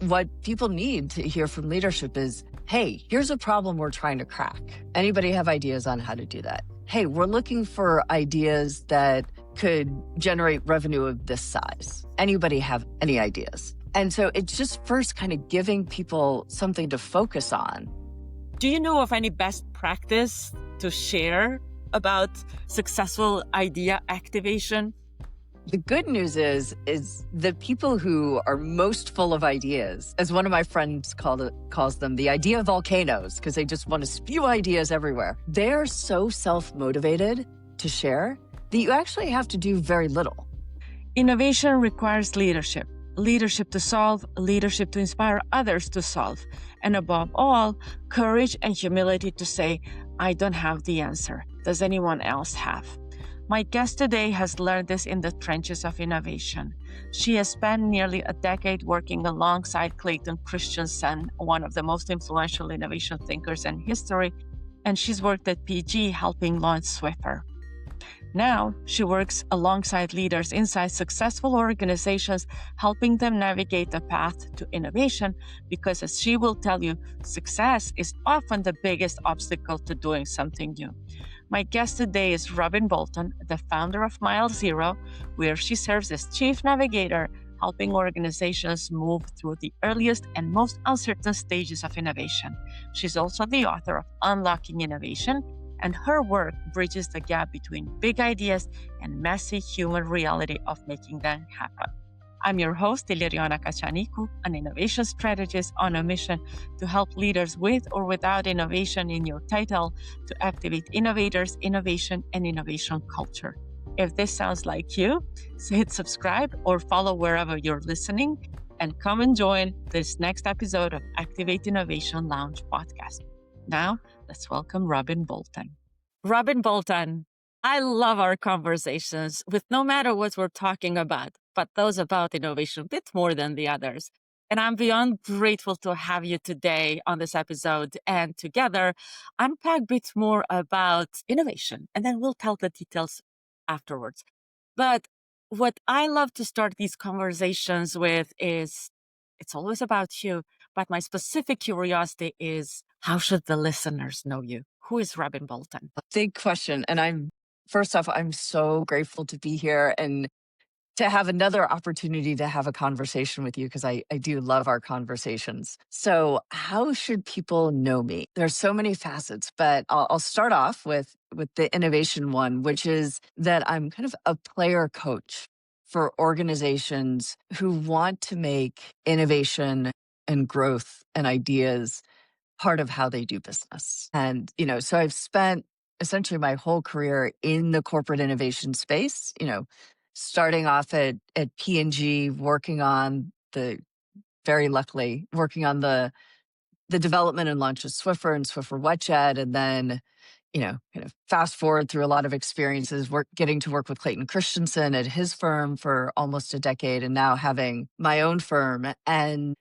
what people need to hear from leadership is, hey, here's a problem we're trying to crack. Anybody have ideas on how to do that? Hey, we're looking for ideas that could generate revenue of this size. Anybody have any ideas? And so it's just first kind of giving people something to focus on. Do you know of any best practice to share about successful idea activation? The good news is the people who are most full of ideas, as one of my friends calls them, the idea volcanoes, because they just want to spew ideas everywhere. They're so self-motivated to share that you actually have to do very little. Innovation requires leadership. Leadership to solve, leadership to inspire others to solve. And above all, courage and humility to say, I don't have the answer. Does anyone else have? My guest today has learned this in the trenches of innovation. She has spent nearly a decade working alongside Clayton Christensen, one of the most influential innovation thinkers in history, and she's worked at PG helping launch Swiffer. Now, she works alongside leaders inside successful organizations, helping them navigate the path to innovation, because as she will tell you, success is often the biggest obstacle to doing something new. My guest today is Robyn Bolton, the founder of Mile Zero, where she serves as chief navigator, helping organizations move through the earliest and most uncertain stages of innovation. She's also the author of Unlocking Innovation, and her work bridges the gap between big ideas and messy human reality of making them happen. I'm your host, Iliriana Kachaniku, an innovation strategist on a mission to help leaders with or without innovation in your title to activate innovators, innovation, and innovation culture. If this sounds like you, hit subscribe or follow wherever you're listening, and come and join this next episode of Activate Innovation Lounge podcast. Now, let's welcome Robyn Bolton. Robyn Bolton, I love our conversations with no matter what we're talking about, but those about innovation a bit more than the others. And I'm beyond grateful to have you today on this episode and together unpack a bit more about innovation. And then we'll tell the details afterwards. But what I love to start these conversations with is it's always about you. But my specific curiosity is, how should the listeners know you? Who is Robyn Bolton? Big question. And first off, I'm so grateful to be here and to have another opportunity to have a conversation with you, because I do love our conversations. So how should people know me? There's so many facets, but I'll start off with the innovation one, which is that I'm kind of a player coach for organizations who want to make innovation and growth and ideas part of how they do business. And, so I've spent essentially my whole career in the corporate innovation space, starting off at P&G, very luckily, working on the development and launch of Swiffer and Swiffer WetJet. And then, kind of fast forward through a lot of experiences, getting to work with Clayton Christensen at his firm for almost a decade, and now having my own firm. And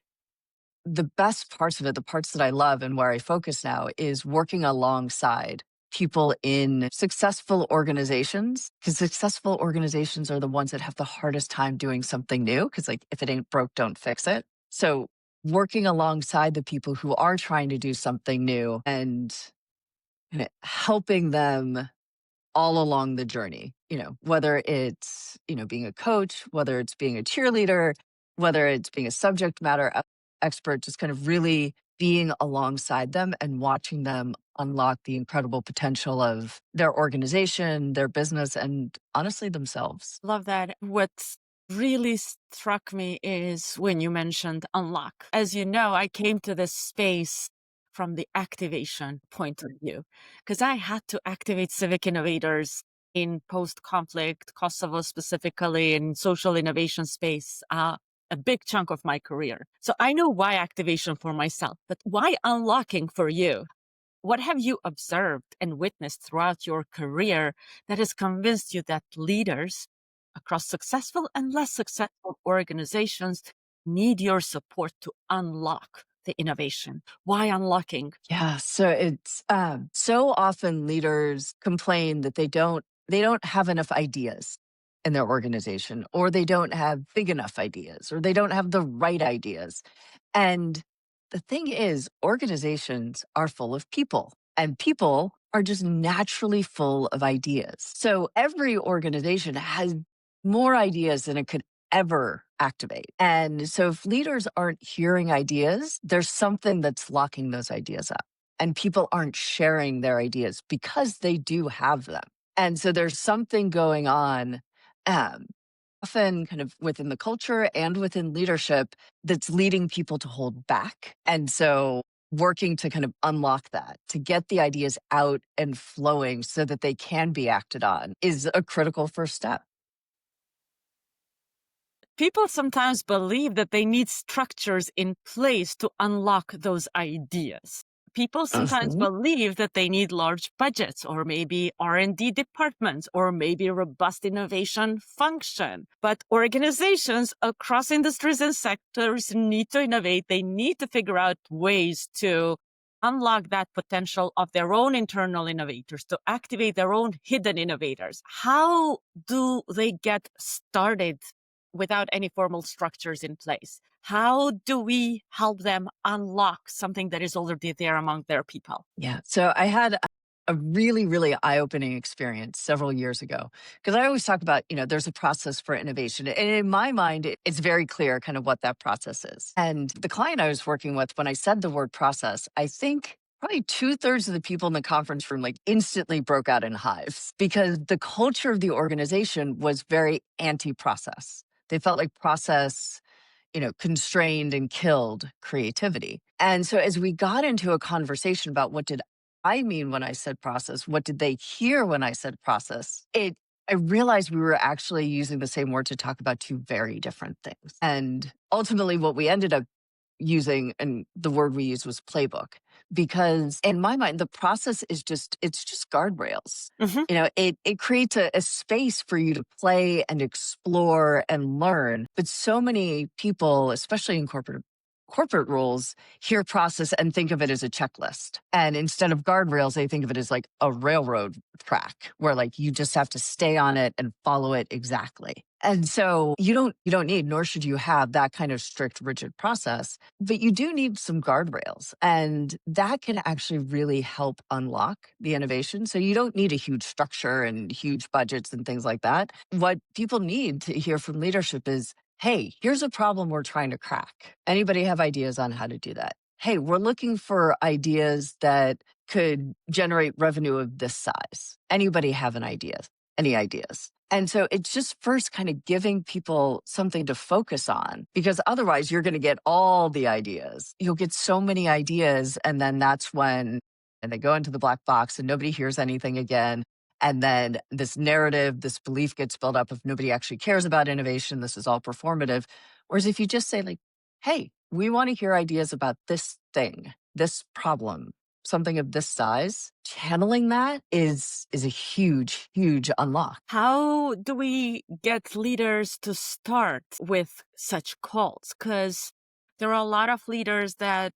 the best parts of it, the parts that I love and where I focus now, is working alongside people in successful organizations, because successful organizations are the ones that have the hardest time doing something new, because if it ain't broke, don't fix it. So working alongside the people who are trying to do something new and helping them all along the journey, whether it's, being a coach, whether it's being a cheerleader, whether it's being a subject matter expert, just kind of really being alongside them and watching them unlock the incredible potential of their organization, their business, and honestly, themselves. Love that. What really struck me is when you mentioned unlock. As you know, I came to this space from the activation point of view, because I had to activate civic innovators in post-conflict Kosovo, specifically in social innovation space, a big chunk of my career. So I know why activation for myself, but why unlocking for you? What have you observed and witnessed throughout your career that has convinced you that leaders across successful and less successful organizations need your support to unlock the innovation? Why unlocking? Yeah, so it's so often leaders complain that they don't have enough ideas. in their organization, or they don't have big enough ideas, or they don't have the right ideas. And the thing is, organizations are full of people, and people are just naturally full of ideas. So every organization has more ideas than it could ever activate. And so if leaders aren't hearing ideas, there's something that's locking those ideas up. And people aren't sharing their ideas because they do have them. And so there's something going on, um, often kind of within the culture and within leadership, that's leading people to hold back. And so working to kind of unlock that, to get the ideas out and flowing so that they can be acted on is a critical first step. People sometimes believe that they need structures in place to unlock those ideas. People sometimes Mhm. believe that they need large budgets or maybe R&D departments or maybe robust innovation function. But organizations across industries and sectors need to innovate. They need to figure out ways to unlock that potential of their own internal innovators, to activate their own hidden innovators. How do they get started without any formal structures in place? How do we help them unlock something that is already there among their people? Yeah. So I had a really, really eye opening experience several years ago because I always talk about, there's a process for innovation. And in my mind, it's very clear kind of what that process is. And the client I was working with, when I said the word process, I think probably two-thirds of the people in the conference room like instantly broke out in hives because the culture of the organization was very anti process. They felt like process constrained and killed creativity. And so as we got into a conversation about what did I mean when I said process, what did they hear when I said process, I realized we were actually using the same word to talk about two very different things. And ultimately what we ended up using, and the word we used was playbook, because in my mind the process is just guardrails. Mhm. It creates a space for you to play and explore and learn, but so many people, especially in corporate roles, hear process and think of it as a checklist, and instead of guardrails they think of it as like a railroad track where like you just have to stay on it and follow it exactly. And so you don't need, nor should you have, that kind of strict rigid process, but you do need some guardrails, and that can actually really help unlock the innovation. So you don't need a huge structure and huge budgets and things like that. What people need to hear from leadership is, hey, here's a problem we're trying to crack. Anybody have ideas on how to do that? Hey, we're looking for ideas that could generate revenue of this size. Anybody have an idea? Any ideas? And so it's just first kind of giving people something to focus on, because otherwise you're going to get all the ideas. You'll get so many ideas. And then that's when, and they go into the black box and nobody hears anything again. And then this narrative, this belief gets built up if nobody actually cares about innovation. This is all performative. Whereas if you just say, like, hey, we want to hear ideas about this thing, this problem, something of this size, channeling that is a huge, huge unlock. How do we get leaders to start with such calls? Because there are a lot of leaders that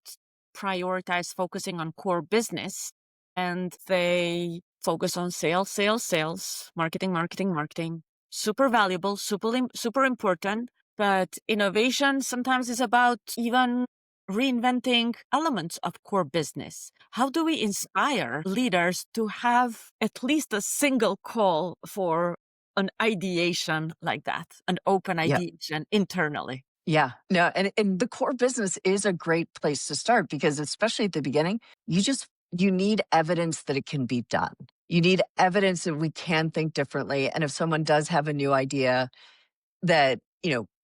prioritize focusing on core business and they focus on sales, sales, sales, marketing, marketing, marketing. Super valuable, super important. But innovation sometimes is about even reinventing elements of core business. How do we inspire leaders to have at least a single call for an ideation like that, an open Yeah. ideation internally? Yeah. No, and the core business is a great place to start because especially at the beginning, you need evidence that it can be done. You need evidence that we can think differently. And if someone does have a new idea that,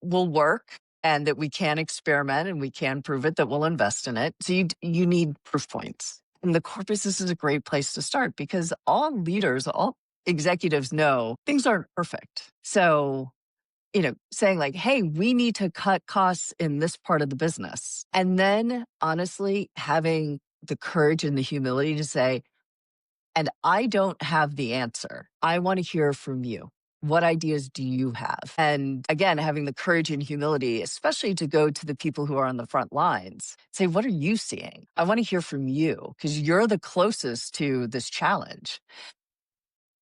will work and that we can experiment and we can prove it, that we'll invest in it. So you need proof points. And the core business is a great place to start because all leaders, all executives know things aren't perfect. So saying like, hey, we need to cut costs in this part of the business. And then honestly, having the courage and the humility to say, and I don't have the answer. I want to hear from you. What ideas do you have? And again, having the courage and humility, especially to go to the people who are on the front lines, say, what are you seeing? I want to hear from you because you're the closest to this challenge.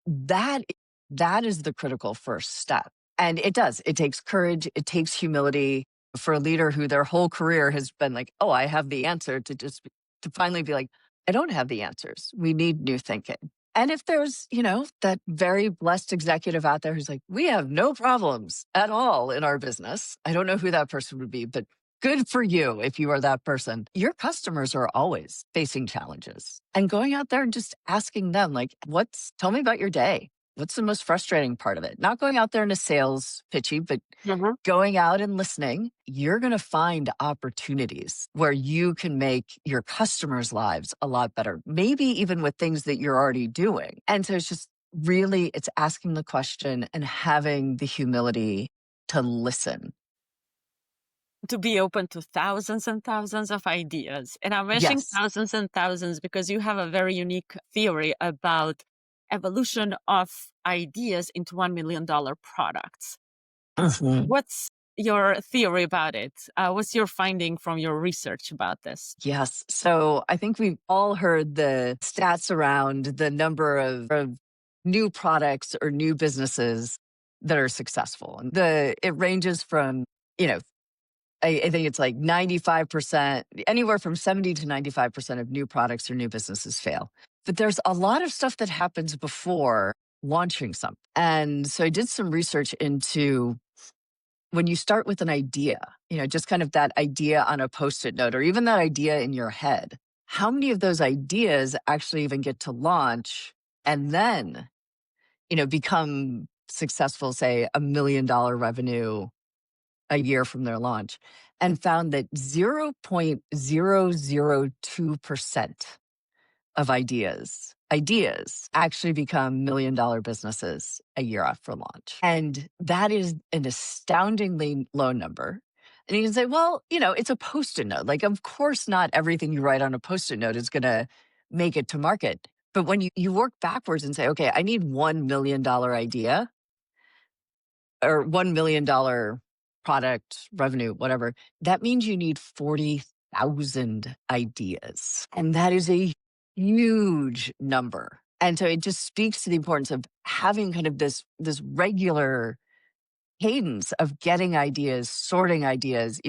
That that is the critical first step. And it does. It takes courage. It takes humility for a leader who their whole career has been like, oh, I have the answer to finally be like, I don't have the answers. We need new thinking. And if there's, that very blessed executive out there who's like, we have no problems at all in our business. I don't know who that person would be, but good for you if you are that person. Your customers are always facing challenges and going out there and just asking them, like, tell me about your day. What's the most frustrating part of it? Not going out there in a sales pitchy, but Mhm. going out and listening. You're going to find opportunities where you can make your customers' lives a lot better, maybe even with things that you're already doing. And so it's asking the question and having the humility to listen. To be open to thousands and thousands of ideas. And I'm mentioning Yes. thousands and thousands because you have a very unique theory about evolution of ideas into $1 million products. Mhm. What's your theory about it? What's your finding from your research about this? Yes. So I think we've all heard the stats around the number of new products or new businesses that are successful. And it ranges from, you know, I think it's like 95%, anywhere from 70 to 95% of new products or new businesses fail. But there's a lot of stuff that happens before launching something. And so I did some research into when you start with an idea, just kind of that idea on a post it note or even that idea in your head, how many of those ideas actually even get to launch and then, become successful, say $1 million revenue a year from their launch, and found that 0.002% of ideas actually become $1 million businesses a year after launch. And that is an astoundingly low number. And you can say, well, it's a post-it note. Like, of course, not everything you write on a post-it note is going to make it to market. But when you work backwards and say, okay, I need $1 million idea or $1 million product revenue, whatever, that means you need 40,000 ideas. And that is a huge number. And so it just speaks to the importance of having kind of this regular cadence of getting ideas, sorting ideas,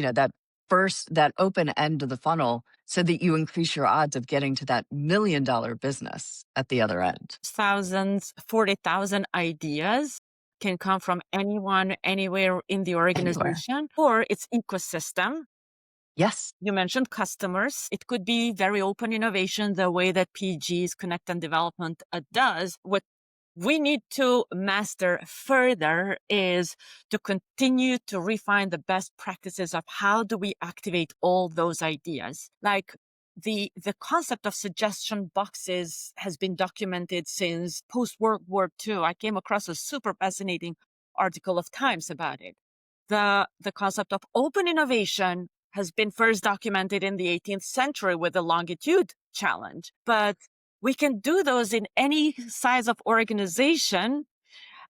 that open end of the funnel so that you increase your odds of getting to that $1 million business at the other end. Thousands, 40,000 ideas can come from anyone, anywhere in the Anywhere. organization or its ecosystem. Yes. You mentioned customers. It could be very open innovation, the way that PG's Connect and Development does. What we need to master further is to continue to refine the best practices of how do we activate all those ideas. Like the concept of suggestion boxes has been documented since post World War II. I came across a super fascinating article of Times about it. The concept of open innovation has been first documented in the 18th century with the longitude challenge, but we can do those in any size of organization,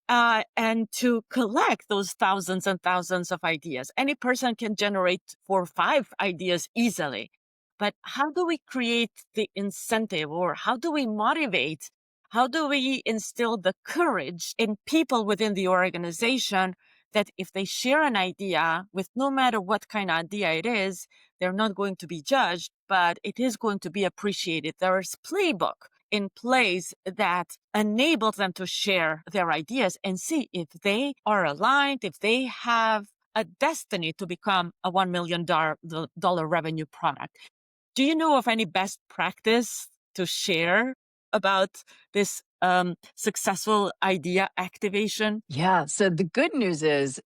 and to collect those thousands and thousands of ideas. Any person can generate 4 or 5 ideas easily. But how do we create the incentive, or how do we motivate? How do we instill the courage in people within the organization that if they share an idea with no matter what kind of idea it is, they're not going to be judged, but it is going to be appreciated. There is playbook in place that enables them to share their ideas and see if they are aligned, if they have a destiny to become a $1 million revenue product. Do you know of any best practice to share about this successful idea activation? Yeah. So the good news is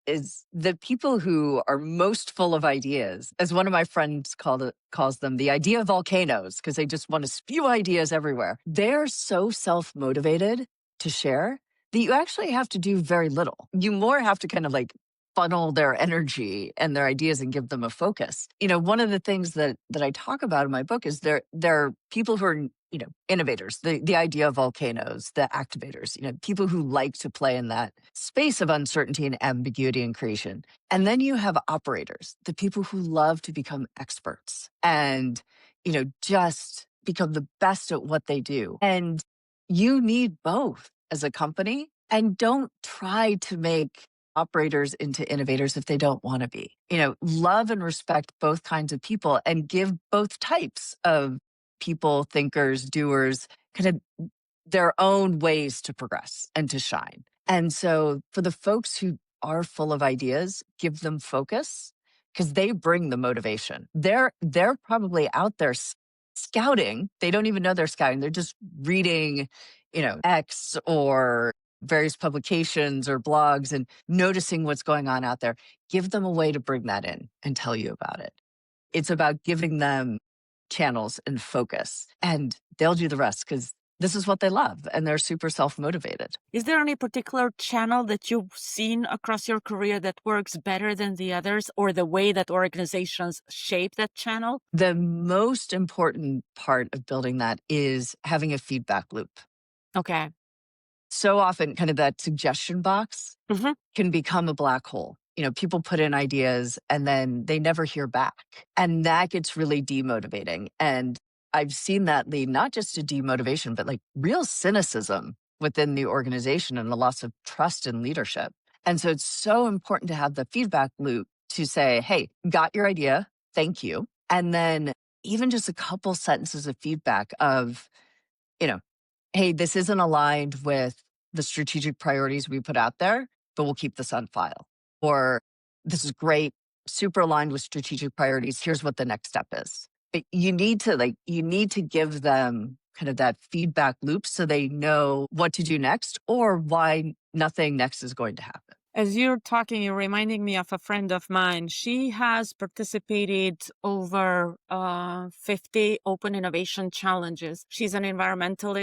the people who are most full of ideas, as one of my friends calls them, the idea volcanoes, because they just want to spew ideas everywhere. They're so self-motivated to share that you actually have to do very little. You more have to kind of like funnel their energy and their ideas and give them a focus. One of the things that I talk about in my book is there are people who are innovators, the idea of volcanoes, the activators, people who like to play in that space of uncertainty and ambiguity and creation. And then you have operators, the people who love to become experts and, just become the best at what they do. And you need both as a company. And don't try to make operators into innovators if they don't want to be. Love and respect both kinds of people and give both types of people, thinkers, doers, kind of their own ways to progress and to shine. And so for the folks who are full of ideas, give them focus because they bring the motivation. They're probably out there scouting. They don't even know they're scouting. They're just reading, X or various publications or blogs and noticing what's going on out there. Give them a way to bring that in and tell you about it. It's about giving them channels and focus, and they'll do the rest because this is what they love and they're super self-motivated. Is there any particular channel that you've seen across your career that works better than the others, or the way that organizations shape that channel? The most important part of building that is having a feedback loop. Okay. So often, kind of that suggestion box Hmm. can become a black hole. People put in ideas and then they never hear back. And that gets really demotivating. And I've seen that lead not just to demotivation, but like real cynicism within the organization and a loss of trust in leadership. And so it's so important to have the feedback loop to say, hey, got your idea. Thank you. And then even just a couple sentences of feedback of, you know, hey, this isn't aligned with the strategic priorities we put out there, but we'll keep this on file. Or this is great, super aligned with strategic priorities. Here's what the next step is. But you need to give them kind of that feedback loop so they know what to do next or why nothing next is going to happen. As you're talking, you're reminding me of a friend of mine. She has participated over 50 open innovation challenges. She's an environmental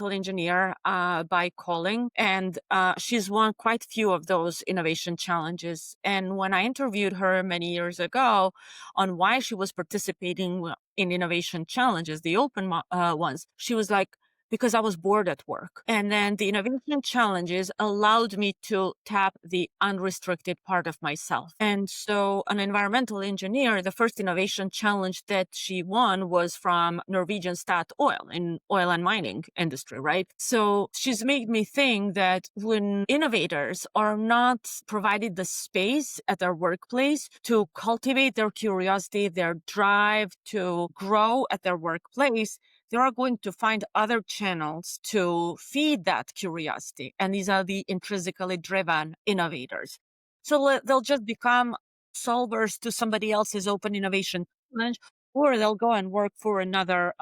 engineer by calling, and she's won quite a few of those innovation challenges. And when I interviewed her many years ago on why she was participating in innovation challenges, the open ones, she was like, because I was bored at work. And then the innovation challenges allowed me to tap the unrestricted part of myself. And so an environmental engineer, the first innovation challenge that she won was from Norwegian Statoil in oil and mining industry, right? So she's made me think that when innovators are not provided the space at their workplace to cultivate their curiosity, their drive to grow at their workplace, they are going to find other channels to feed that curiosity. And these are the intrinsically driven innovators. So they'll just become solvers to somebody else's open innovation challenge, or they'll go and work for another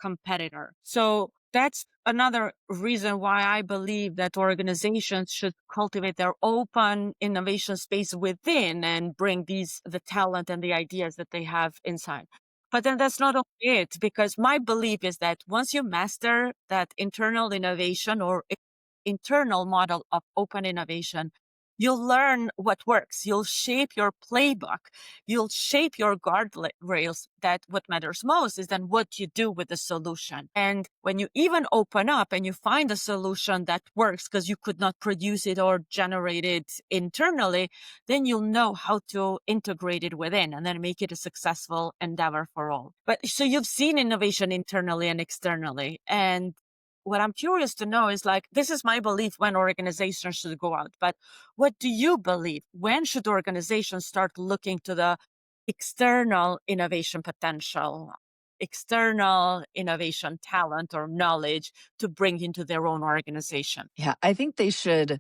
competitor. So that's another reason why I believe that organizations should cultivate their open innovation space within and bring the talent and the ideas that they have inside. But then that's not only it, because my belief is that once you master that internal innovation or internal model of open innovation, you'll learn what works. You'll shape your playbook. You'll shape your guardrails. That what matters most is then what you do with the solution. And when you even open up and you find a solution that works because you could not produce it or generate it internally, then you'll know how to integrate it within and then make it a successful endeavor for all. But so you've seen innovation internally and externally. And what I'm curious to know is like, this is my belief when organizations should go out, but what do you believe? When should organizations start looking to the external innovation potential, external innovation talent or knowledge to bring into their own organization? Yeah, I think they should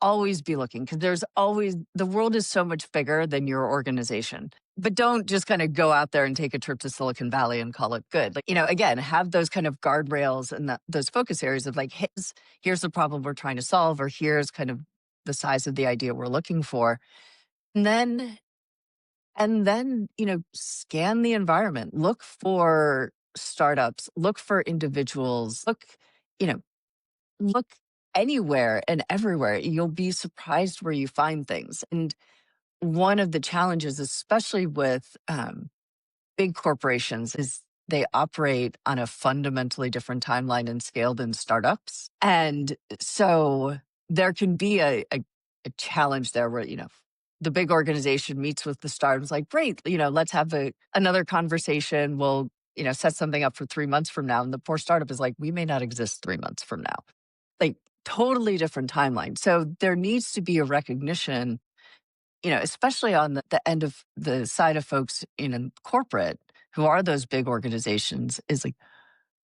always be looking because there's always the world is so much bigger than your organization. But don't just kind of go out there and take a trip to Silicon Valley and call it good. Like, again, have those kind of guardrails and those focus areas of like, here's the problem we're trying to solve, or here's kind of the size of the idea we're looking for. And then, scan the environment, look for startups, look for individuals, you know, look anywhere and everywhere. You'll be surprised where you find things. And one of the challenges, especially with big corporations, is they operate on a fundamentally different timeline and scale than startups. And so there can be a challenge there where, the big organization meets with the startups like, great, let's have another conversation. We'll, set something up for 3 months from now. And the poor startup is like, we may not exist 3 months from now. Like, totally different timeline. So there needs to be a recognition, especially on the end of the side of folks in corporate who are those big organizations, is like,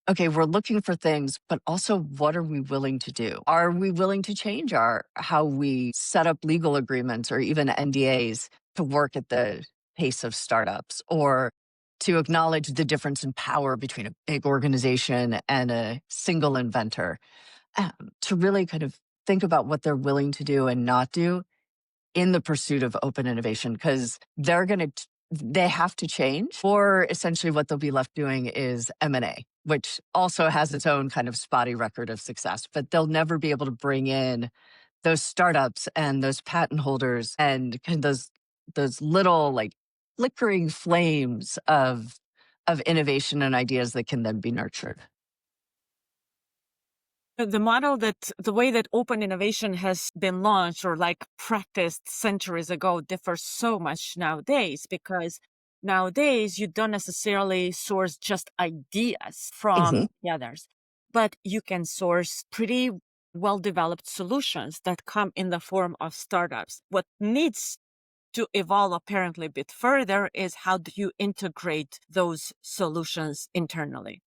okay, we're looking for things, but also what are we willing to do? Are we willing to change our how we set up legal agreements or even NDAs to work at the pace of startups, or to acknowledge the difference in power between a big organization and a single inventor? To really kind of think about what they're willing to do and not do in the pursuit of open innovation, because they have to change, or essentially what they'll be left doing is M&A, which also has its own kind of spotty record of success, but they'll never be able to bring in those startups and those patent holders and kind of those little like flickering flames of innovation and ideas that can then be nurtured. The way that open innovation has been launched or like practiced centuries ago differs so much nowadays, because nowadays you don't necessarily source just ideas Mhm. from the others, but you can source pretty well developed solutions that come in the form of startups. What needs to evolve apparently a bit further is how do you integrate those solutions internally.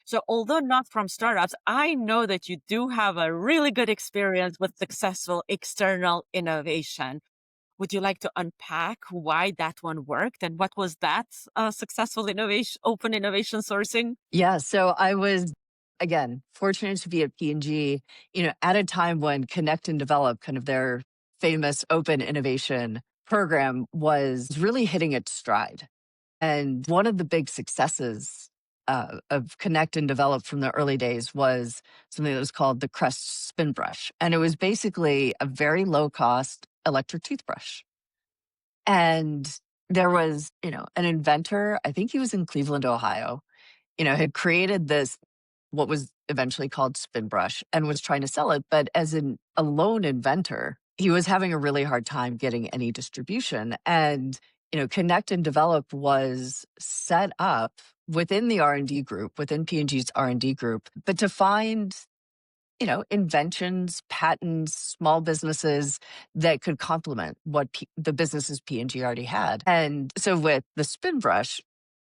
So although not from startups, I know that you do have a really good experience with successful external innovation. Would you like to unpack why that one worked and what was that successful innovation, open innovation sourcing? Yeah, so I was, again, fortunate to be at P&G, at a time when Connect and Develop, kind of their famous open innovation program, was really hitting its stride. And one of the big successes of Connect and Develop from the early days was something that was called the Crest Spin Brush. And it was basically a very low cost electric toothbrush. And there was, an inventor, I think he was in Cleveland, Ohio, had created this, what was eventually called Spin Brush, and was trying to sell it. But as a lone inventor, he was having a really hard time getting any distribution. And, Connect and Develop was set up within the R&D group, within P&G's R&D group, but to find inventions, patents, small businesses that could complement what the businesses P&G already had. And so with the Spin Brush,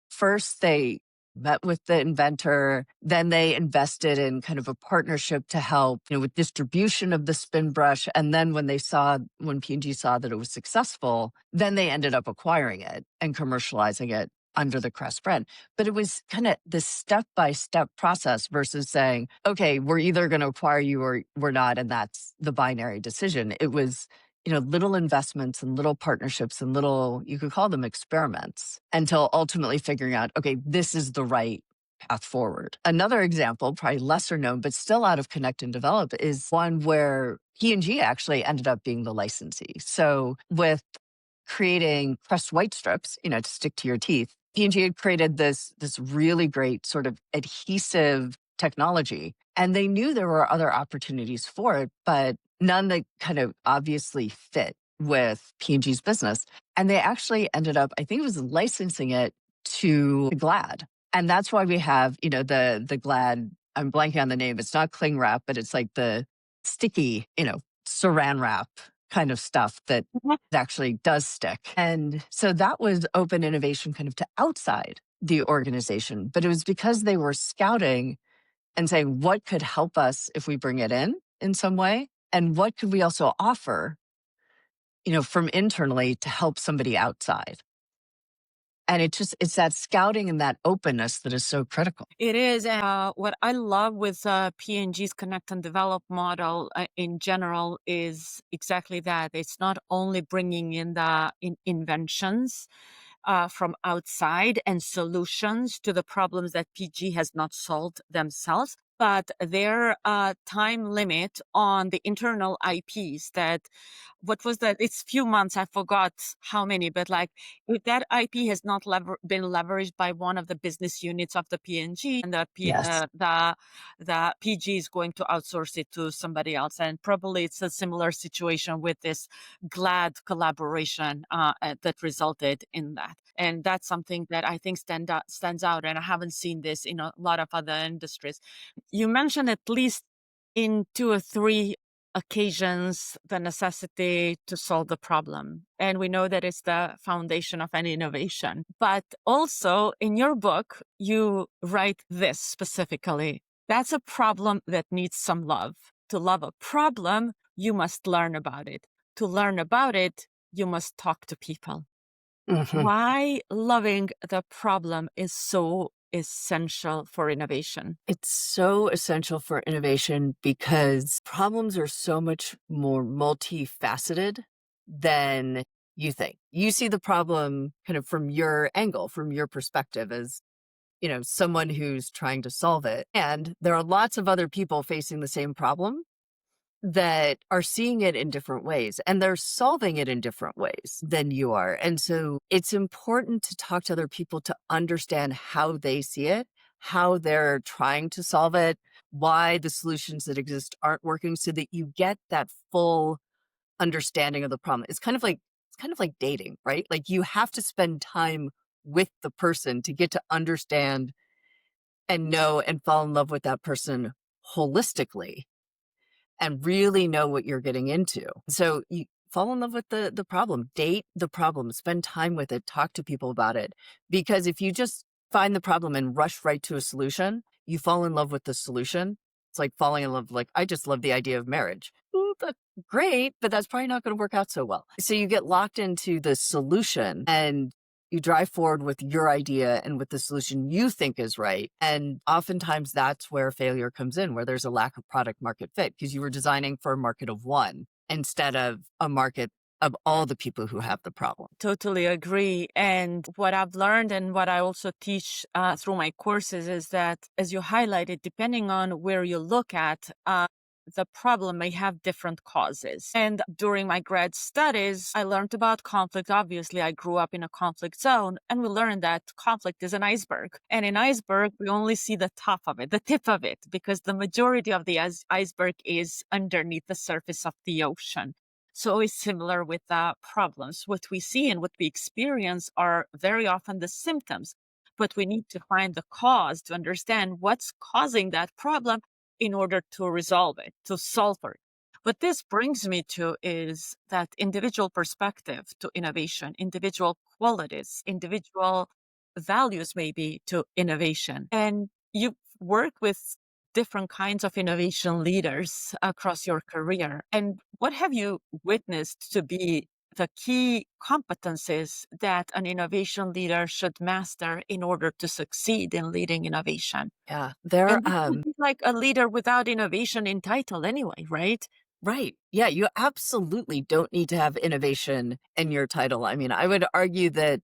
first they met with the inventor, then they invested in kind of a partnership to help, with distribution of the Spin Brush. And then when P&G saw that it was successful, then they ended up acquiring it and commercializing it under the Crest brand. But it was kind of this step-by-step process versus saying, okay, we're either going to acquire you or we're not, and that's the binary decision. It was, little investments and little partnerships and little, you could call them experiments, until ultimately figuring out, okay, this is the right path forward. Another example, probably lesser known, but still out of Connect and Develop, is one where P&G actually ended up being the licensee. So with creating Crest white strips, to stick to your teeth, P&G had created this really great sort of adhesive technology, and they knew there were other opportunities for it, but none that kind of obviously fit with P&G's business. And they actually ended up, I think it was licensing it to Glad. And that's why we have, the Glad, I'm blanking on the name. It's not cling wrap, but it's like the sticky, saran wrap kind of stuff that actually does stick. And so that was open innovation kind of to outside the organization. But it was because they were scouting and saying, what could help us if we bring it in some way? And what could we also offer, from internally to help somebody outside? And it's that scouting and that openness that is so critical. It is. What I love with P&G's Connect and Develop model in general is exactly that. It's not only bringing in the inventions from outside and solutions to the problems that PG has not solved themselves, but their time limit on the internal IPs that, what was that? It's few months, I forgot how many, but like if that IP has not been leveraged by one of the business units of the PNG, and Yes. the PG is going to outsource it to somebody else. And probably it's a similar situation with this GLAD collaboration that resulted in that. And that's something that I think stands out. And I haven't seen this in a lot of other industries. You mentioned at least in 2 or 3 occasions the necessity to solve the problem. And we know that it's the foundation of any innovation. But also in your book, you write this specifically. That's a problem that needs some love. To love a problem, you must learn about it. To learn about it, you must talk to people. Mhm. Why loving the problem is so essential for innovation. It's so essential for innovation because problems are so much more multifaceted than you think. You see the problem kind of from your angle, from your perspective as, someone who's trying to solve it. And there are lots of other people facing the same problem that are seeing it in different ways and they're solving it in different ways than you are. And so it's important to talk to other people to understand how they see it, how they're trying to solve it, why the solutions that exist aren't working so that you get that full understanding of the problem. It's kind of like dating, right? Like you have to spend time with the person to get to understand and know and fall in love with that person holistically and really know what you're getting into. So you fall in love with the problem, date the problem, spend time with it, talk to people about it. Because if you just find the problem and rush right to a solution, you fall in love with the solution. It's like falling in love, like I just love the idea of marriage. Ooh, that's great, but that's probably not going to work out so well. So you get locked into the solution and you drive forward with your idea and with the solution you think is right. And oftentimes that's where failure comes in, where there's a lack of product market fit because you were designing for a market of one instead of a market of all the people who have the problem. Totally agree. And what I've learned and what I also teach through my courses is that, as you highlighted, depending on where you look at, the problem may have different causes. And during my grad studies, I learned about conflict. Obviously, I grew up in a conflict zone, and we learned that conflict is an iceberg. And in iceberg, we only see the top of it, the tip of it, because the majority of the iceberg is underneath the surface of the ocean. So it's similar with problems. What we see and what we experience are very often the symptoms, but we need to find the cause to understand what's causing that problem in order to resolve it, to solve for it. What this brings me to is that individual perspective to innovation, individual qualities, individual values maybe to innovation. And you work with different kinds of innovation leaders across your career. And what have you witnessed to be the key competencies that an innovation leader should master in order to succeed in leading innovation? Yeah. There And this would be like a leader without innovation in title anyway, right? Right. Yeah, you absolutely don't need to have innovation in your title. I mean, I would argue that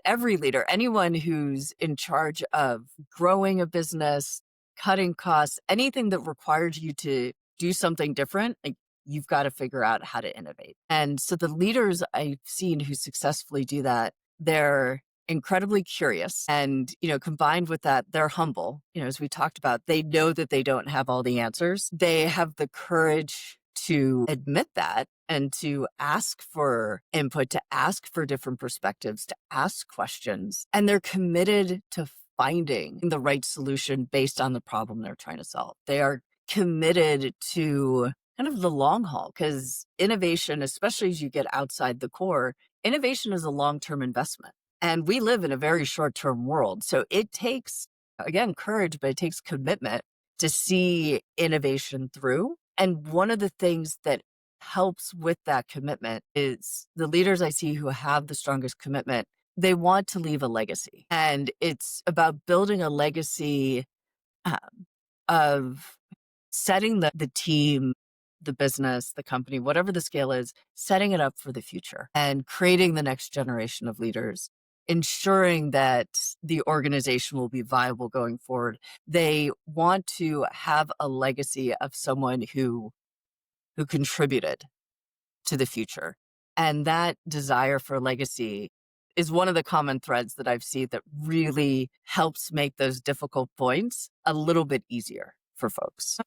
every leader, anyone who's in charge of growing a business, cutting costs, anything that requires you to do something different, like you've got to figure out how to innovate. And so the leaders I've seen who successfully do that, they're incredibly curious and, combined with that, they're humble. As we talked about, they know that they don't have all the answers. They have the courage to admit that and to ask for input, to ask for different perspectives, to ask questions. And they're committed to finding the right solution based on the problem they're trying to solve. They are committed to kind of the long haul because innovation, especially as you get outside the core, innovation is a long-term investment. And we live in a very short-term world. So it takes, again, courage, but it takes commitment to see innovation through. And one of the things that helps with that commitment is the leaders I see who have the strongest commitment, they want to leave a legacy. And it's about building a legacy um, of setting the team, the business, the company, whatever the scale is, setting it up for the future and creating the next generation of leaders, ensuring that the organization will be viable going forward. They want to have a legacy of someone who contributed to the future. And that desire for legacy is one of the common threads that I've seen that really helps make those difficult points a little bit easier for folks.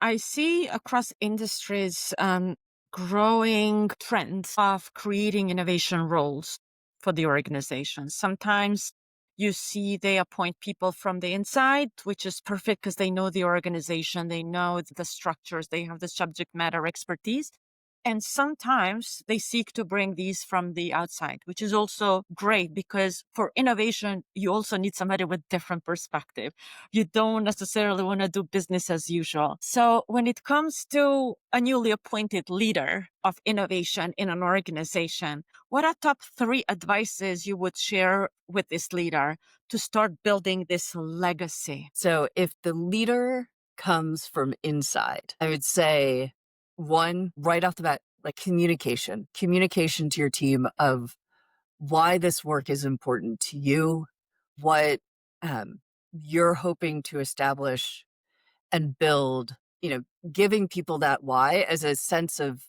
I see across industries growing trends of creating innovation roles for the organization. Sometimes You see, they appoint people from the inside, which is perfect because they know the organization, they know the structures, they have the subject matter expertise. And sometimes they seek to bring these from the outside, which is also great because for innovation, you also need somebody with different perspective. You don't necessarily want to do business as usual. So when it comes to a newly appointed leader of innovation in an organization, what are top 3 advices you would share with this leader to start building this legacy? So if the leader comes from inside, I would say one, right off the bat, like communication to your team of why this work is important to you, what um, you're hoping to establish and build, giving people that why as a sense of,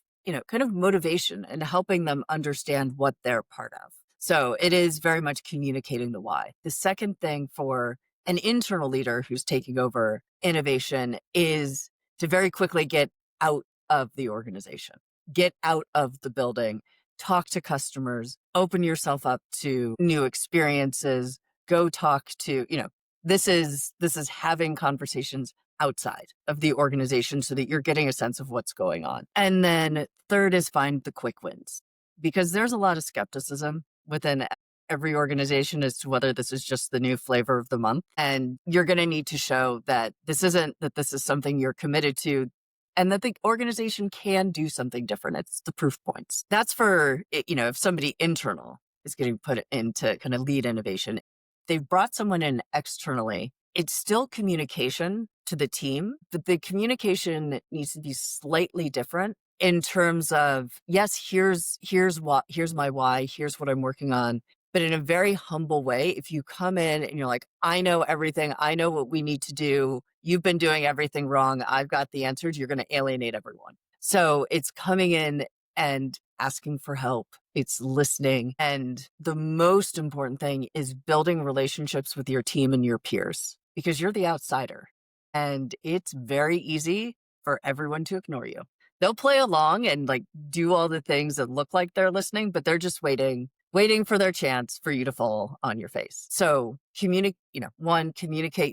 kind of motivation and helping them understand what they're part of. So it is very much communicating the why. The second thing for an internal leader who's taking over innovation is to very quickly get out of the organization, get out of the building, talk to customers, open yourself up to new experiences, go talk to, this is having conversations outside of the organization so that you're getting a sense of what's going on. And then third is find the quick wins, because there's a lot of skepticism within every organization as to whether this is just the new flavor of the month. And you're going to need to show that this is something you're committed to and that the organization can do something different. It's the proof points. That's for, if somebody internal is getting put into kind of lead innovation. They've brought someone in externally. It's still communication to the team, but the communication needs to be slightly different in terms of, yes, here's my why, here's what I'm working on, but in a very humble way. If you come in and you're like, I know everything, I know what we need to do, you've been doing everything wrong, I've got the answers, you're going to alienate everyone. So it's coming in and asking for help. It's listening. And the most important thing is building relationships with your team and your peers, because you're the outsider. And it's very easy for everyone to ignore you. They'll play along and like do all the things that look like they're listening, but they're just waiting for their chance for you to fall on your face. So communicate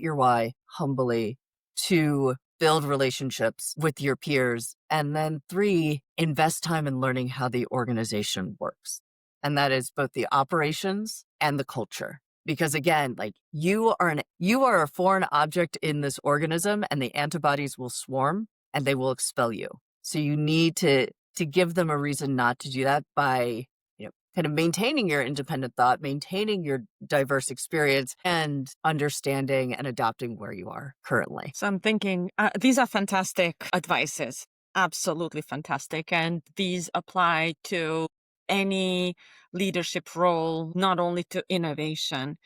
your why humbly. 2, build relationships with your peers. And then 3, invest time in learning how the organization works. And that is both the operations and the culture. Because again, like you are a foreign object in this organism, and the antibodies will swarm and they will expel you. So you need to give them a reason not to do that by, kind of maintaining your independent thought, maintaining your diverse experience, and understanding and adopting where you are currently. So I'm thinking these are fantastic advices, absolutely fantastic. And these apply to any leadership role, not only to innovation.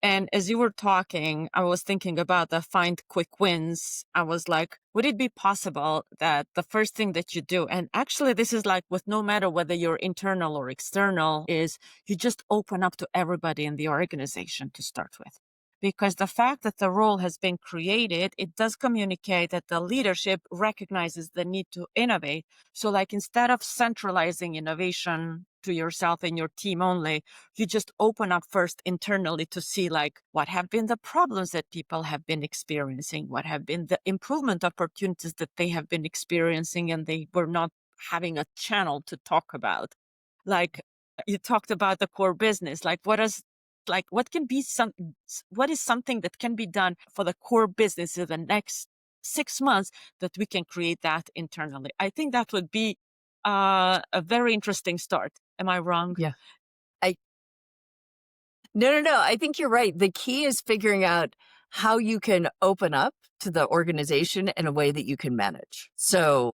And as you were talking, I was thinking about the find quick wins. I was like, would it be possible that the first thing that you do, and actually this is like with no matter whether you're internal or external, is you just open up to everybody in the organization to start with. Because the fact that the role has been created, it does communicate that the leadership recognizes the need to innovate. So like instead of centralizing innovation to yourself and your team only, you just open up first internally to see like what have been the problems that people have been experiencing, what have been the improvement opportunities that they have been experiencing and they were not having a channel to talk about. Like you talked about the core business, what is something that can be done for the core business in the next 6 months that we can create that internally? I think that would be a very interesting start. Am I wrong? Yeah. I No. I think you're right. The key is figuring out how you can open up to the organization in a way that you can manage. So,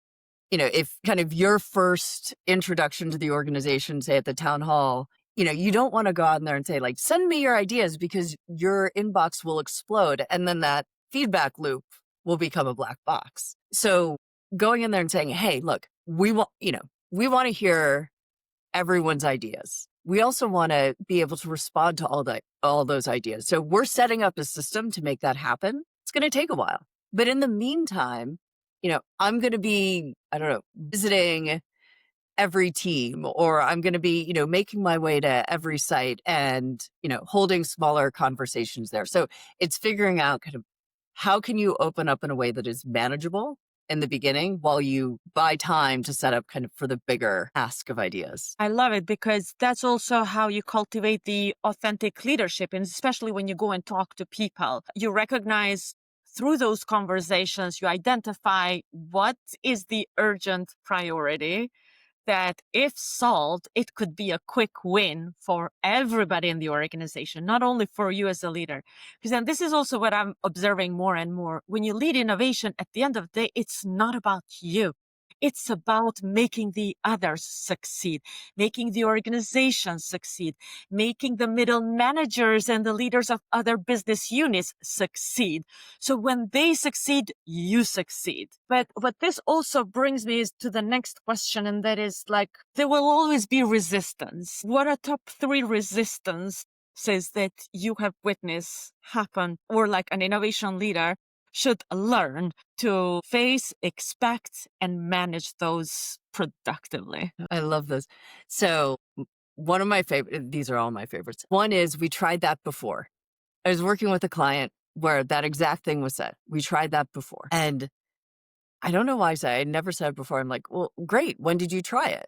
if kind of your first introduction to the organization, say at the town hall, you don't want to go out in there and say like, send me your ideas, because your inbox will explode. And then that feedback loop will become a black box. So going in there and saying, hey, look, we want to hear everyone's ideas. We also want to be able to respond to all those ideas. So we're setting up a system to make that happen. It's going to take a while. But in the meantime, I'm going to be, I don't know, visiting every team, or I'm going to be, making my way to every site and, holding smaller conversations there. So it's figuring out kind of how can you open up in a way that is manageable in the beginning while you buy time to set up kind of for the bigger ask of ideas. I love it because that's also how you cultivate the authentic leadership. And especially when you go and talk to people, you recognize through those conversations, you identify what is the urgent priority that if solved, it could be a quick win for everybody in the organization, not only for you as a leader. Because then this is also what I'm observing more and more. When you lead innovation, at the end of the day, it's not about you. It's about making the others succeed, making the organization succeed, making the middle managers and the leaders of other business units succeed. So when they succeed, you succeed. But what this also brings me is to the next question, and that is like, there will always be resistance. What are top 3 resistance says that you have witnessed happen, or like an innovation leader should learn to face, expect, and manage those productively? I love this. So one of my favorite, these are all my favorites. One is we tried that before. I was working with a client where that exact thing was said. We tried that before. And I don't know why I never said it before. I'm like, well, great. When did you try it?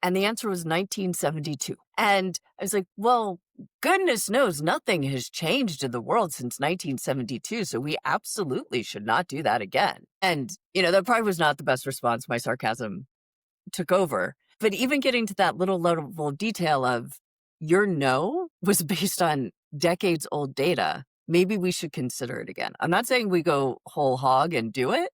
And the answer was 1972. And I was like, well, goodness knows nothing has changed in the world since 1972. So we absolutely should not do that again. And, that probably was not the best response. My sarcasm took over. But even getting to that little level of detail of your no was based on decades old data, maybe we should consider it again. I'm not saying we go whole hog and do it,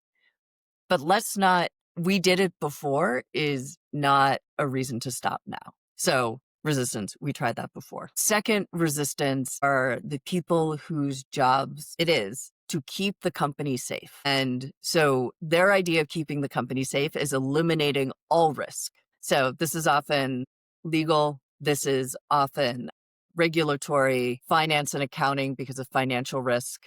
but let's not, we did it before is not a reason to stop now. So resistance, we tried that before. Second resistance are the people whose jobs it is to keep the company safe. And so their idea of keeping the company safe is eliminating all risk. So this is often legal. This is often regulatory, finance and accounting because of financial risk.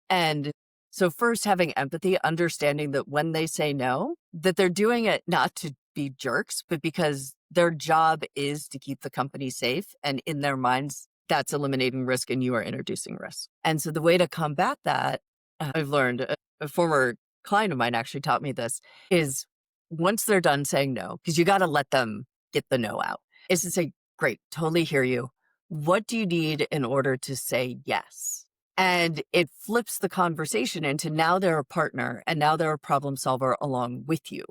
And so first having empathy, understanding that when they say no, that they're doing it not to be jerks, but because their job is to keep the company safe. And in their minds, that's eliminating risk and you are introducing risk. And so the way to combat that, I've learned, a former client of mine actually taught me this, is once they're done saying no, because you got to let them get the no out, is to say, great, totally hear you. What do you need in order to say yes? And it flips the conversation into now they're a partner and now they're a problem solver along with you.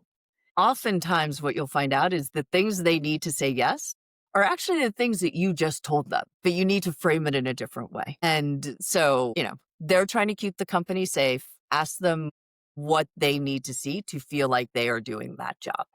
Oftentimes what you'll find out is the things they need to say yes are actually the things that you just told them, but you need to frame it in a different way. And so, they're trying to keep the company safe. Ask them what they need to see to feel like they are doing that job.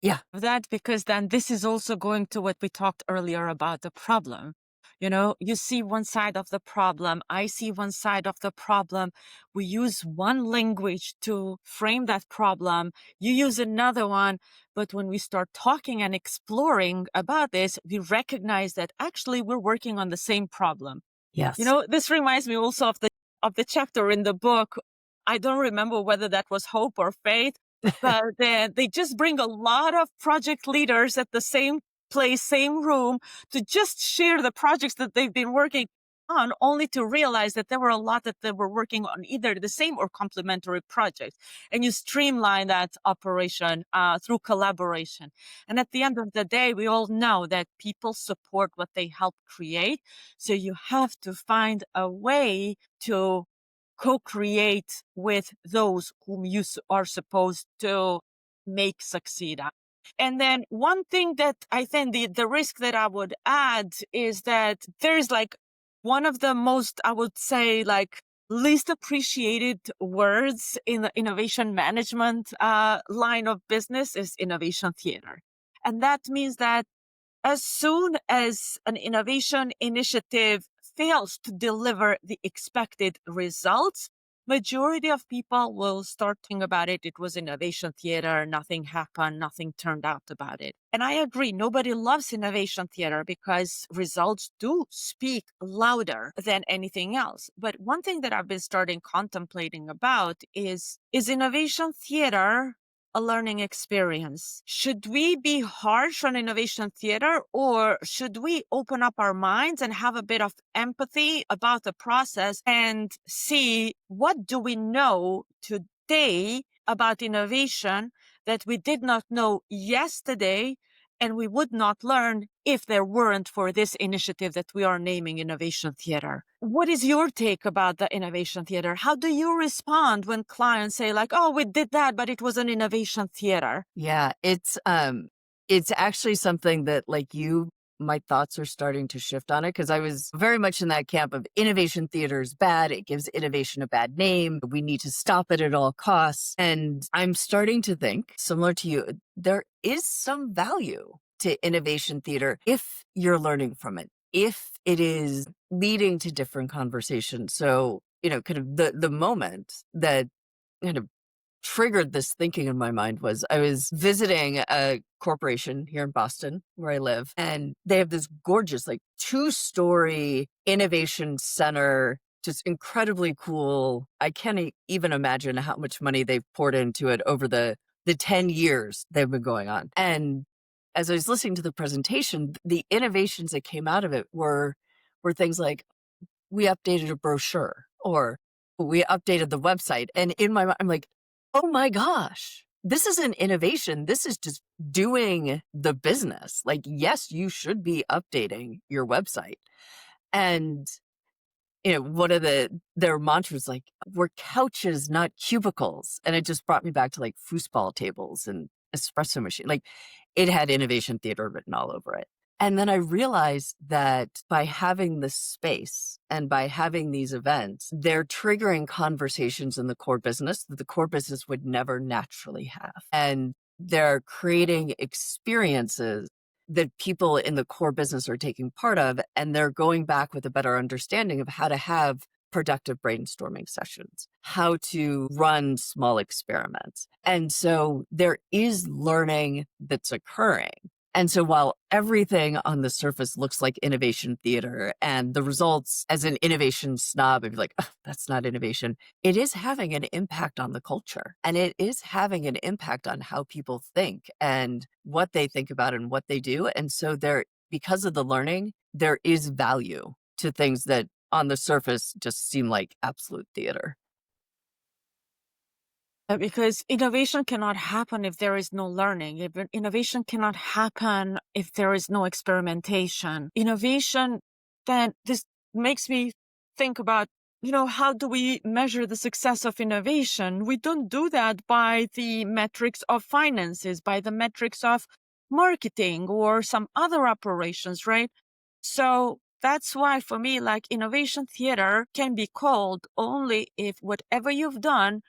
Yeah. That because then this is also going to what we talked earlier about the problem. You see one side of the problem. I see one side of the problem. We use one language to frame that problem. You use another one. But when we start talking and exploring about this, we recognize that actually we're working on the same problem. Yes. This reminds me also of the chapter in the book. I don't remember whether that was hope or faith, but they just bring a lot of project leaders at the same place, same room, to just share the projects that they've been working on, only to realize that there were a lot that they were working on either the same or complementary projects. And you streamline that operation through collaboration. And at the end of the day, we all know that people support what they help create. So you have to find a way to co-create with those whom you are supposed to make succeed. And then one thing that I think the risk that I would add is that there's like one of the most, I would say, like least appreciated words in the innovation management line of business is innovation theater. And that means that as soon as an innovation initiative fails to deliver the expected results, majority of people will start thinking about it. It was innovation theater. Nothing happened. Nothing turned out about it. And I agree. Nobody loves innovation theater because results do speak louder than anything else. But one thing that I've been starting contemplating about is innovation theater a learning experience. Should we be harsh on innovation theater, or should we open up our minds and have a bit of empathy about the process and see what do we know today about innovation that we did not know yesterday and we would not learn if there weren't for this initiative that we are naming Innovation Theater. What is your take about the Innovation Theater? How do you respond when clients say like, oh, we did that, but it was an Innovation Theater? Yeah, it's actually something that like you my thoughts are starting to shift on it because I was very much in that camp of innovation theater is bad. It gives innovation a bad name. We need to stop it at all costs. And I'm starting to think, similar to you, there is some value to innovation theater if you're learning from it, if it is leading to different conversations. So, kind of the moment that kind of triggered this thinking in my mind was I was visiting a corporation here in Boston where I live, and they have this gorgeous, like 2-story innovation center, just incredibly cool. I can't even imagine how much money they've poured into it over the 10 years they've been going on. And as I was listening to the presentation, the innovations that came out of it were things like we updated a brochure or we updated the website. And in my mind, I'm like, oh my gosh, this is an innovation. This is just doing the business. Like, yes, you should be updating your website. And, one of their mantras, like, we're couches, not cubicles. And it just brought me back to like foosball tables and espresso machine. Like, it had innovation theater written all over it. And then I realized that by having this space and by having these events, they're triggering conversations in the core business that the core business would never naturally have. And they're creating experiences that people in the core business are taking part of, and they're going back with a better understanding of how to have productive brainstorming sessions, how to run small experiments. And so there is learning that's occurring. And so while everything on the surface looks like innovation theater and the results as an innovation snob, if you're like, oh, that's not innovation, it is having an impact on the culture and it is having an impact on how people think and what they think about and what they do. And so because of the learning, there is value to things that on the surface just seem like absolute theater. Because innovation cannot happen if there is no learning. Innovation cannot happen if there is no experimentation. Innovation, then this makes me think about, how do we measure the success of innovation? We don't do that by the metrics of finances, by the metrics of marketing or some other operations, right? So that's why for me, like innovation theater can be called only if whatever you've done,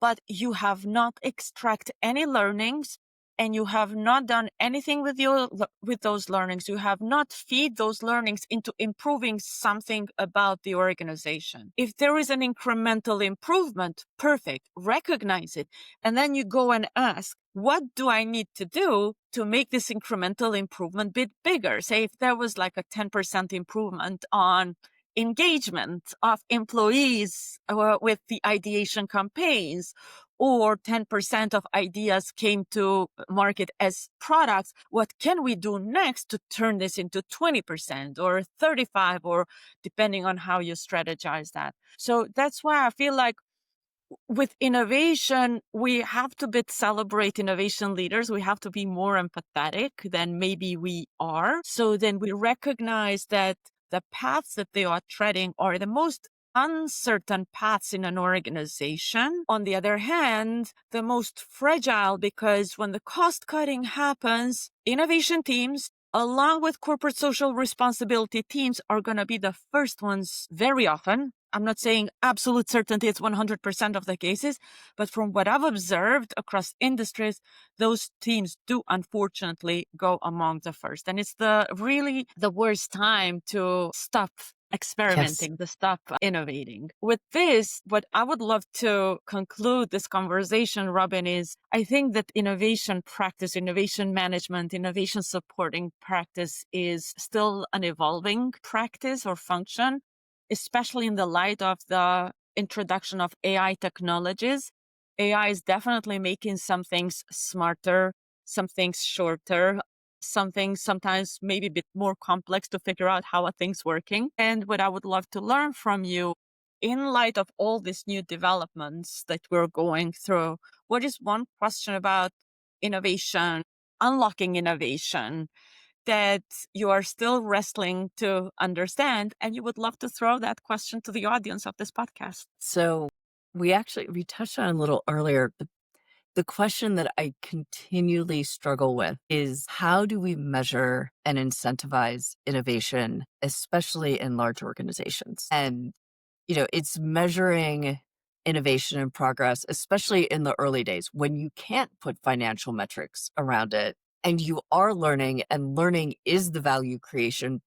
but you have not extract any learnings and you have not done anything with those learnings. You have not feed those learnings into improving something about the organization. If there is an incremental improvement, perfect, recognize it. And then you go and ask, what do I need to do to make this incremental improvement a bit bigger? Say if there was like a 10% improvement on engagement of employees with the ideation campaigns, or 10% of ideas came to market as products, what can we do next to turn this into 20% or 35, or depending on how you strategize that? So that's why I feel like with innovation, we have to celebrate innovation leaders. We have to be more empathetic than maybe we are. So then we recognize that the paths that they are treading are the most uncertain paths in an organization. On the other hand, the most fragile, because when the cost cutting happens, innovation teams along with corporate social responsibility teams are going to be the first ones very often. I'm not saying absolute certainty it's 100% of the cases, but from what I've observed across industries, those teams do unfortunately go among the first. And it's really the worst time to stop Yes. experimenting, to stop innovating. With this, what I would love to conclude this conversation, Robyn, is I think that innovation practice, innovation management, innovation supporting practice is still an evolving practice or function, especially in the light of the introduction of AI technologies. AI is definitely making some things smarter, some things shorter, some things sometimes maybe a bit more complex to figure out how a thing's working. And what I would love to learn from you, in light of all these new developments that we're going through, what is one question about innovation, unlocking innovation, that you are still wrestling to understand, and you would love to throw that question to the audience of this podcast? So we touched on it a little earlier. The question that I continually struggle with is how do we measure and incentivize innovation, especially in large organizations? And, it's measuring innovation and progress, especially in the early days when you can't put financial metrics around it and you are learning and learning is the value creation.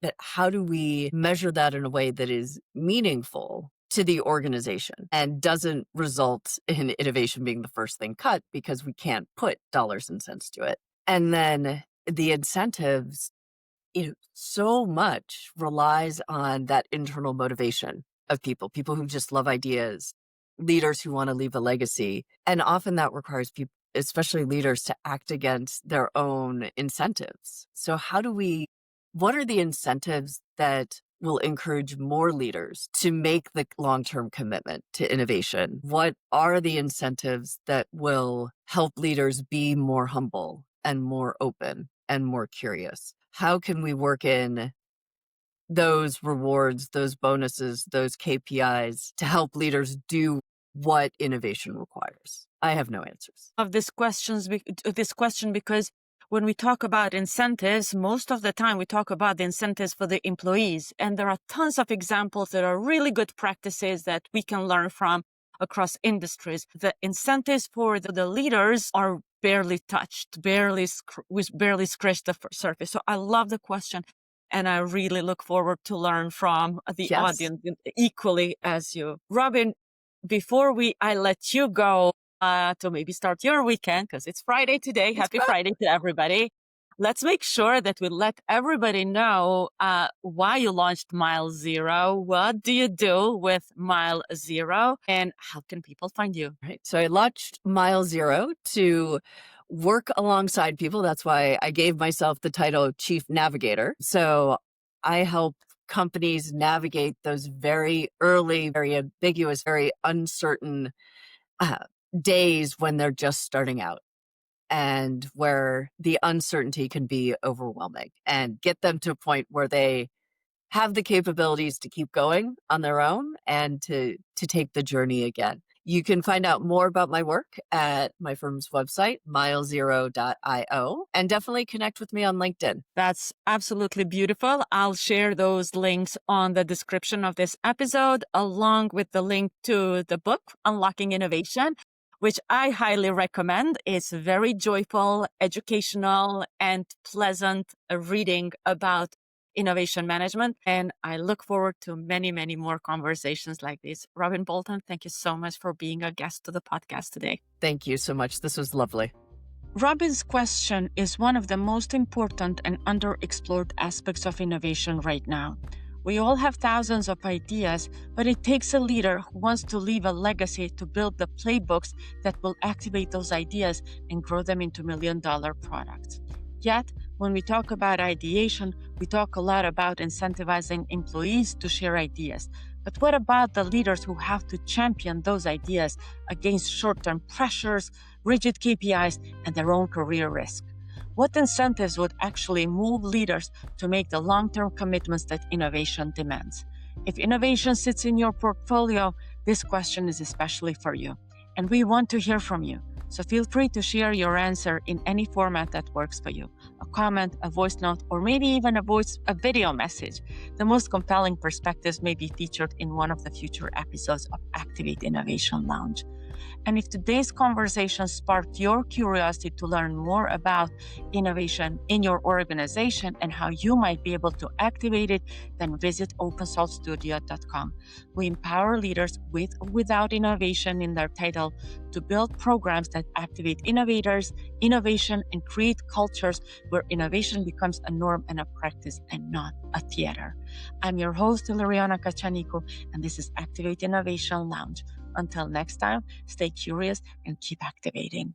But how do we measure that in a way that is meaningful to the organization and doesn't result in innovation being the first thing cut because we can't put dollars and cents to it? And then the incentives, so much relies on that internal motivation of people who just love ideas, leaders who want to leave a legacy. And often that requires people, especially leaders, to act against their own incentives. So what are the incentives that will encourage more leaders to make the long-term commitment to innovation? What are the incentives that will help leaders be more humble and more open and more curious? How can we work in those rewards, those bonuses, those KPIs to help leaders do what innovation requires? I have no answers. Of this question because when we talk about incentives, most of the time we talk about the incentives for the employees. And there are tons of examples that are really good practices that we can learn from across industries. The incentives for the leaders are barely touched, we barely scratched the surface. So I love the question. And I really look forward to learn from the Yes. audience equally as you. Robyn, before I let you go, to maybe start your weekend, because it's Friday today. Happy Friday to everybody. Let's make sure that we let everybody know why you launched Mile Zero. What do you do with Mile Zero? And how can people find you? Right. So I launched Mile Zero to work alongside people. That's why I gave myself the title of Chief Navigator. So I help companies navigate those very early, very ambiguous, very uncertain uh, days when they're just starting out and where the uncertainty can be overwhelming, and get them to a point where they have the capabilities to keep going on their own and to take the journey again. You can find out more about my work at my firm's website, milezero.io, and definitely connect with me on LinkedIn. That's absolutely beautiful. I'll share those links on the description of this episode, along with the link to the book, Unlocking Innovation, which I highly recommend. It's very joyful, educational, and pleasant reading about innovation management. And I look forward to many, many more conversations like this. Robyn Bolton, thank you so much for being a guest to the podcast today. Thank you so much. This was lovely. Robyn's question is one of the most important and underexplored aspects of innovation right now. We all have thousands of ideas, but it takes a leader who wants to leave a legacy to build the playbooks that will activate those ideas and grow them into million-dollar products. Yet, when we talk about ideation, we talk a lot about incentivizing employees to share ideas. But what about the leaders who have to champion those ideas against short-term pressures, rigid KPIs, and their own career risk? What incentives would actually move leaders to make the long-term commitments that innovation demands? If innovation sits in your portfolio, this question is especially for you. And we want to hear from you. So feel free to share your answer in any format that works for you. A comment, a voice note, or maybe even a video message. The most compelling perspectives may be featured in one of the future episodes of Activate Innovation Lounge. And if today's conversation sparked your curiosity to learn more about innovation in your organization and how you might be able to activate it, then visit opensolvestudio.com. We empower leaders with or without innovation in their title to build programs that activate innovators, innovation, and create cultures where innovation becomes a norm and a practice and not a theater. I'm your host, Ilariana Kachaniku, and this is Activate Innovation Lounge, Until next time, stay curious and keep activating.